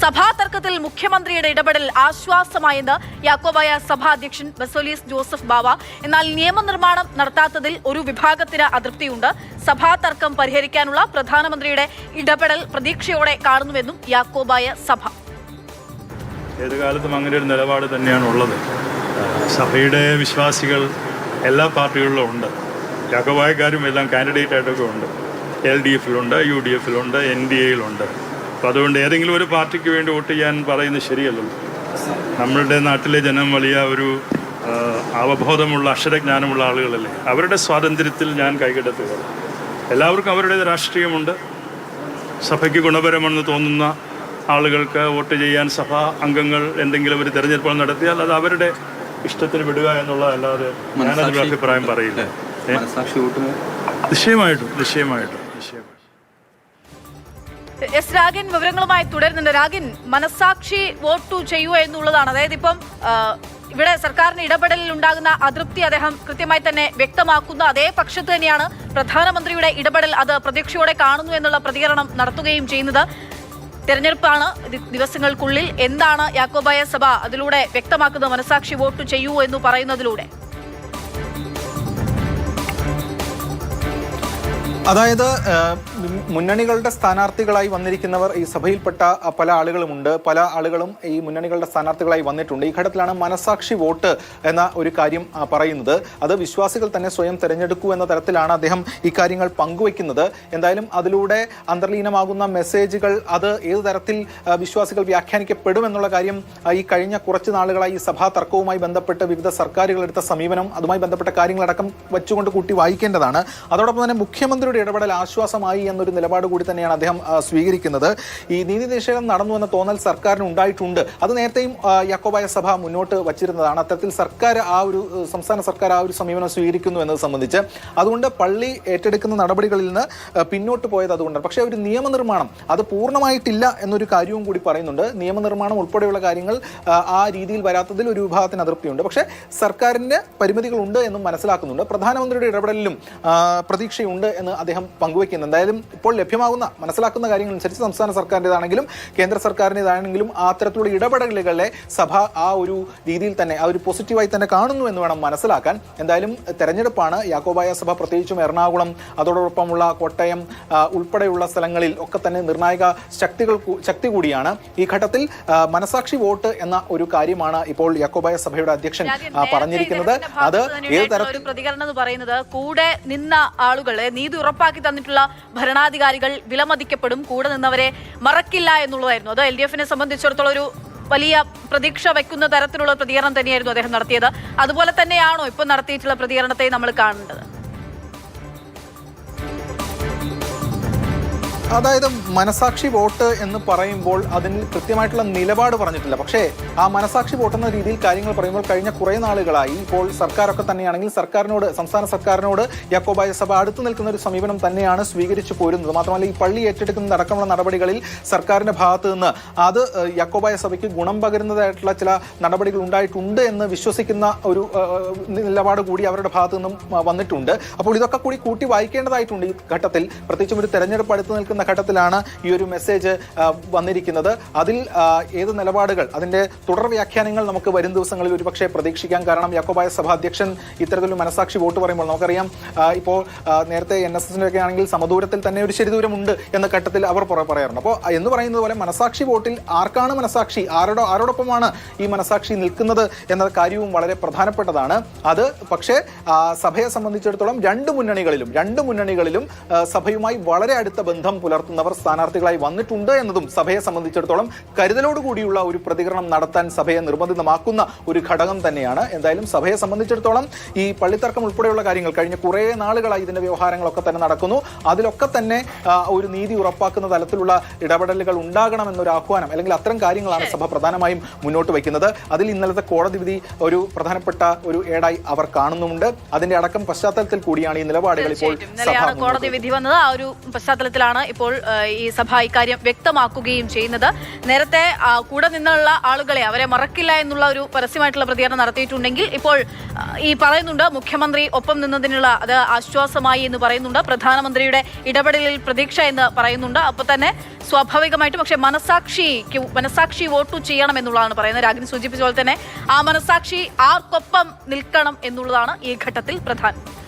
സഭാ തർക്കത്തിൽ മുഖ്യമന്ത്രിയുടെ ഇടപെടൽ ആശ്വാസമായെന്ന് യാക്കോബായ സഭാ അധ്യക്ഷൻ ബസോലിയസ് ജോസഫ് ബാവ. എന്നാൽ നിയമനിർമ്മാണം നടത്താത്തതിൽ ഒരു വിഭാഗത്തിന് അതൃപ്തിയുണ്ട്. സഭാ തർക്കം പരിഹരിക്കാനുള്ള പ്രധാനമന്ത്രിയുടെ ഇടപെടൽ പ്രതീക്ഷയോടെ കാണുന്നുവെന്നും യാക്കോബായ സഭ. ഏത് കാലത്തും അങ്ങനെ ഒരു നിലപാട് തന്നെയാണ് ഉള്ളത്. സഭയുടെ വിശ്വാസികൾ എല്ലാ പാർട്ടികളിലും ഉണ്ട്. യാക്കോബായക്കാരും എല്ലാം കാൻഡിഡേറ്റ് ആയിട്ടൊക്കെ ഉണ്ട്. LDFിലുണ്ട്, UDFിലുണ്ട്, NDAയിലുണ്ട്. അപ്പോൾ അതുകൊണ്ട് ഏതെങ്കിലും ഒരു പാർട്ടിക്ക് വേണ്ടി വോട്ട് ചെയ്യാൻ പറയുന്നത് ശരിയല്ലല്ലോ. നമ്മളുടെ നാട്ടിലെ ജനം വലിയ ഒരു അവബോധമുള്ള അക്ഷരജ്ഞാനമുള്ള ആളുകളല്ലേ. അവരുടെ സ്വാതന്ത്ര്യത്തിൽ ഞാൻ കൈകടത്തുക. എല്ലാവർക്കും അവരുടേത് രാഷ്ട്രീയമുണ്ട്. സഭയ്ക്ക് ഗുണപരമെന്ന് തോന്നുന്ന ആളുകൾക്ക് വോട്ട് ചെയ്യാൻ സഭാ അംഗങ്ങൾ എന്തെങ്കിലും ഒരു തെരഞ്ഞെടുപ്പ് നടത്തിയാൽ അത് അവരുടെ ഇഷ്ടത്തിന് വിടുക എന്നുള്ളതല്ലാതെ ഞാനതിൻ്റെ അഭിപ്രായം പറയില്ല. നിശ്ചയമായിട്ടും എസ് രാഗിൻ വിവരങ്ങളുമായി തുടരുന്നുണ്ട്. രാഗിൻ, മനസാക്ഷി വോട്ട് ചെയ്യുക എന്നുള്ളതാണ്. അതായത് ഇപ്പം ഇവിടെ സർക്കാരിന് ഇടപെടലിൽ ഉണ്ടാകുന്ന അതൃപ്തി അദ്ദേഹം കൃത്യമായി തന്നെ വ്യക്തമാക്കുന്ന അതേ പക്ഷത്ത് തന്നെയാണ് പ്രധാനമന്ത്രിയുടെ ഇടപെടൽ അത് പ്രതീക്ഷയോടെ കാണുന്നു എന്നുള്ള പ്രതികരണം നടത്തുകയും ചെയ്യുന്നത്. തെരഞ്ഞെടുപ്പാണ് ദിവസങ്ങൾക്കുള്ളിൽ. എന്താണ് യാക്കോബായ സഭ അതിലൂടെ വ്യക്തമാക്കുന്നത്, മനസാക്ഷി വോട്ട് ചെയ്യൂ എന്ന് പറയുന്നതിലൂടെ? അതായത് മുന്നണികളുടെ സ്ഥാനാർത്ഥികളായി വന്നിരിക്കുന്നവർ ഈ സഭയിൽപ്പെട്ട പല ആളുകളുമുണ്ട്. പല ആളുകളും ഈ മുന്നണികളുടെ സ്ഥാനാർത്ഥികളായി വന്നിട്ടുണ്ട്. ഈ ഘട്ടത്തിലാണ് മനസാക്ഷി വോട്ട് എന്ന ഒരു കാര്യം പറയുന്നത്. അത് വിശ്വാസികൾ തന്നെ സ്വയം തിരഞ്ഞെടുക്കൂ എന്ന തരത്തിലാണ് അദ്ദേഹം ഈ കാര്യങ്ങൾ പങ്കുവയ്ക്കുന്നത്. എന്തായാലും അതിലൂടെ അന്തർലീനമാകുന്ന മെസ്സേജുകൾ അത് ഏത് തരത്തിൽ വിശ്വാസികൾ വ്യാഖ്യാനിക്കപ്പെടുമെന്നുള്ള കാര്യം ഈ കഴിഞ്ഞ കുറച്ച് നാളുകളായി ഈ സഭാ തർക്കവുമായി ബന്ധപ്പെട്ട് വിവിധ സർക്കാരുകൾ എടുത്ത സമീപനം, അതുമായി ബന്ധപ്പെട്ട കാര്യങ്ങളടക്കം വെച്ചുകൊണ്ട് കൂട്ടി വായിക്കേണ്ടതാണ്. അതോടൊപ്പം തന്നെ മുഖ്യമന്ത്രിയുടെ ഇടപെടൽ ആശ്വാസമായി എന്നൊരു നിലപാട് കൂടി തന്നെയാണ് അദ്ദേഹം സ്വീകരിക്കുന്നത്. ഈ നീതി നിഷേധം നടന്നു എന്ന തോന്നൽ സർക്കാരിന് ഉണ്ടായിട്ടുണ്ട്. അത് നേരത്തെയും യാക്കോബായ സഭ മുന്നോട്ട് വച്ചിരുന്നതാണ്. അത്തരത്തിൽ സംസ്ഥാന സർക്കാർ ആ ഒരു സമീപനം സ്വീകരിക്കുന്നു എന്നത് സംബന്ധിച്ച്. അതുകൊണ്ട് പള്ളി ഏറ്റെടുക്കുന്ന നടപടികളിൽ നിന്ന് പിന്നോട്ട് പോയത് അതുകൊണ്ടാണ്. പക്ഷേ ഒരു നിയമനിർമ്മാണം അത് പൂർണ്ണമായിട്ടില്ല എന്നൊരു കാര്യവും കൂടി പറയുന്നുണ്ട്. നിയമനിർമ്മാണം ഉൾപ്പെടെയുള്ള കാര്യങ്ങൾ ആ രീതിയിൽ വരാത്തതിൽ ഒരു വിഭാഗത്തിന് അതൃപ്തിയുണ്ട്. പക്ഷേ സർക്കാരിന് പരിമിതികളുണ്ട് എന്നും മനസ്സിലാക്കുന്നുണ്ട്. പ്രധാനമന്ത്രിയുടെ ഇടപെടലിലും പ്രതീക്ഷയുണ്ട് എന്ന് അദ്ദേഹം പങ്കുവയ്ക്കുന്നു. എന്തായാലും ഇപ്പോൾ ലഭ്യമാകുന്ന മനസ്സിലാക്കുന്ന കാര്യങ്ങൾ അനുസരിച്ച് സംസ്ഥാന സർക്കാരിൻ്റെതാണെങ്കിലും കേന്ദ്ര സർക്കാരിൻ്റെതാണെങ്കിലും അത്തരത്തിലുള്ള ഇടപെടലുകളെ സഭ ആ ഒരു രീതിയിൽ തന്നെ ആ ഒരു പോസിറ്റീവായി തന്നെ കാണുന്നു എന്ന് വേണം മനസ്സിലാക്കാൻ. എന്തായാലും തെരഞ്ഞെടുപ്പാണ്. യാക്കോബായ സഭ പ്രത്യേകിച്ചും എറണാകുളം, അതോടൊപ്പമുള്ള കോട്ടയം ഉൾപ്പെടെയുള്ള സ്ഥലങ്ങളിൽ ഒക്കെ തന്നെ നിർണായക ശക്തി കൂടിയാണ്. ഈ ഘട്ടത്തിൽ മനസാക്ഷി വോട്ട് എന്ന ഒരു കാര്യമാണ് ഇപ്പോൾ യാക്കോബായ സഭയുടെ അധ്യക്ഷൻ പറഞ്ഞിരിക്കുന്നത്. അത് ഏത് തരത്തിൽ പ്രതികരണം എന്ന് പറയുന്നത്, കൂടെ നിന്ന ആളുകളെ നീതി ഉറപ്പാക്കി തന്നിട്ടുള്ള ഭരണാധികാരികൾ വിലമതിക്കപ്പെടും, കൂടെ നിന്നവരെ മറക്കില്ല എന്നുള്ളതായിരുന്നു. അത് LDFനെ സംബന്ധിച്ചിടത്തോളം ഒരു വലിയ പ്രതീക്ഷ വയ്ക്കുന്ന തരത്തിലുള്ള പ്രതികരണം തന്നെയായിരുന്നു അദ്ദേഹം നടത്തിയത്. അതുപോലെ തന്നെയാണോ ഇപ്പൊ നടത്തിയിട്ടുള്ള പ്രതികരണത്തെ നമ്മൾ കാണേണ്ടത്? അതായത് മനസാക്ഷി വോട്ട് എന്ന് പറയുമ്പോൾ അതിന് കൃത്യമായിട്ടുള്ള നിലപാട് പറഞ്ഞിട്ടില്ല. പക്ഷേ ആ മനസാക്ഷി വോട്ട് എന്ന രീതിയിൽ കാര്യങ്ങൾ പറയുമ്പോൾ കഴിഞ്ഞ കുറേ നാളുകളായി ഇപ്പോൾ സർക്കാരൊക്കെ തന്നെയാണെങ്കിൽ സംസ്ഥാന സർക്കാരിനോട് യാക്കോബായ സഭ അടുത്തു നിൽക്കുന്ന ഒരു സമീപനം തന്നെയാണ് സ്വീകരിച്ചു പോരുന്നത്. മാത്രമല്ല ഈ പള്ളി ഏറ്റെടുക്കുന്ന അടക്കമുള്ള നടപടികളിൽ സർക്കാരിന്റെ ഭാഗത്ത് നിന്ന് അത് യാക്കോബായ സഭയ്ക്ക് ഗുണം പകരുന്നതായിട്ടുള്ള ചില നടപടികൾ ഉണ്ടായിട്ടുണ്ട് എന്ന് വിശ്വസിക്കുന്ന ഒരു നിലപാട് കൂടി അവരുടെ ഭാഗത്തു നിന്നും വന്നിട്ടുണ്ട്. അപ്പോൾ ഇതൊക്കെ കൂടി കൂട്ടി വായിക്കേണ്ടതായിട്ടുണ്ട് ഈ ഘട്ടത്തിൽ. പ്രത്യേകിച്ചും ഒരു തെരഞ്ഞെടുപ്പ് അടുത്ത് നിൽക്കുന്ന ഘട്ടത്തിലാണ് ഈ ഒരു മെസ്സേജ് വന്നിരിക്കുന്നത്. അതിൽ ഏത് നിലപാടുകൾ, അതിന്റെ തുടർ വ്യാഖ്യാനങ്ങൾ നമുക്ക് വരും ദിവസങ്ങളിൽ ഒരുപക്ഷെ പ്രതീക്ഷിക്കാം. കാരണം യാക്കോബായ സഭ അധ്യക്ഷൻ ഇത്തരത്തിലൊരു മനസാക്ഷി വോട്ട് പറയുമ്പോൾ നമുക്കറിയാം, ഇപ്പോൾ നേരത്തെ NSSന്റെ ഒക്കെ ആണെങ്കിൽ സമദൂരത്തിൽ തന്നെ ഒരു ശരിദൂരമുണ്ട് എന്ന ഘട്ടത്തിൽ അവർ പറയാറുണ്ട്. അപ്പോൾ എന്ന് പറയുന്നത് പോലെ മനസാക്ഷി വോട്ടിൽ ആർക്കാണ് മനസാക്ഷി, ആരോടൊപ്പമാണ് ഈ മനസാക്ഷി നിൽക്കുന്നത് എന്ന കാര്യവും വളരെ പ്രധാനപ്പെട്ടതാണ്. അത് പക്ഷേ സഭയെ സംബന്ധിച്ചിടത്തോളം രണ്ട് മുന്നണികളിലും സഭയുമായി വളരെ അടുത്ത ബന്ധം പുലർത്തുന്നവർ സ്ഥാനാർത്ഥികളായി വന്നിട്ടുണ്ട് എന്നതും സഭയെ സംബന്ധിച്ചിടത്തോളം കരുതലോടുകൂടിയുള്ള ഒരു പ്രതികരണം നടത്താൻ സഭയെ നിർബന്ധിതമാക്കുന്ന ഒരു ഘടകം തന്നെയാണ്. എന്തായാലും സഭയെ സംബന്ധിച്ചിടത്തോളം ഈ പള്ളിത്തർക്കം ഉൾപ്പെടെയുള്ള കാര്യങ്ങൾ കഴിഞ്ഞ കുറേ നാളുകളായി ഇതിന്റെ വ്യവഹാരങ്ങളൊക്കെ തന്നെ നടക്കുന്നു. അതിലൊക്കെ തന്നെ ഒരു നീതി ഉറപ്പാക്കുന്ന തലത്തിലുള്ള ഇടപെടലുകൾ ഉണ്ടാകണമെന്നൊരു ആഹ്വാനം, അല്ലെങ്കിൽ അത്തരം കാര്യങ്ങളാണ് സഭ പ്രധാനമായും മുന്നോട്ട് വയ്ക്കുന്നത്. അതിൽ ഇന്നലത്തെ കോടതി വിധി ഒരു പ്രധാനപ്പെട്ട ഒരു ഏടായി അവർ കാണുന്നുമുണ്ട്. അതിന്റെ അടക്കം പശ്ചാത്തലത്തിൽ കൂടിയാണ് ഈ നിലപാടുകൾ ഇപ്പോൾ കോടതി വിധി വന്നത്. ആ ഒരു പശ്ചാത്തലത്തിലാണ് ഇപ്പോൾ ഈ സഭ ഇക്കാര്യം വ്യക്തമാക്കുകയും ചെയ്യുന്നത്. നേരത്തെ കൂടെ നിന്നുള്ള ആളുകളെ അവരെ മറക്കില്ല എന്നുള്ള ഒരു പരസ്യമായിട്ടുള്ള പ്രതികരണം നടത്തിയിട്ടുണ്ടെങ്കിൽ ഇപ്പോൾ ഈ പറയുന്നുണ്ട് മുഖ്യമന്ത്രി ഒപ്പം നിന്നതിനുള്ള അത് ആശ്വാസമായി എന്ന് പറയുന്നുണ്ട്. പ്രധാനമന്ത്രിയുടെ ഇടപെടലിൽ പ്രതീക്ഷ എന്ന് പറയുന്നുണ്ട്. അപ്പോൾ തന്നെ സ്വാഭാവികമായിട്ടും പക്ഷേ മനസാക്ഷി വോട്ട് ചെയ്യണം എന്നുള്ളതാണ് പറയുന്നത്. രാഗിനി സൂചിപ്പിച്ച പോലെ തന്നെ ആ മനസാക്ഷി ആർക്കൊപ്പം നിൽക്കണം എന്നുള്ളതാണ് ഈ ഘട്ടത്തിൽ പ്രധാനം.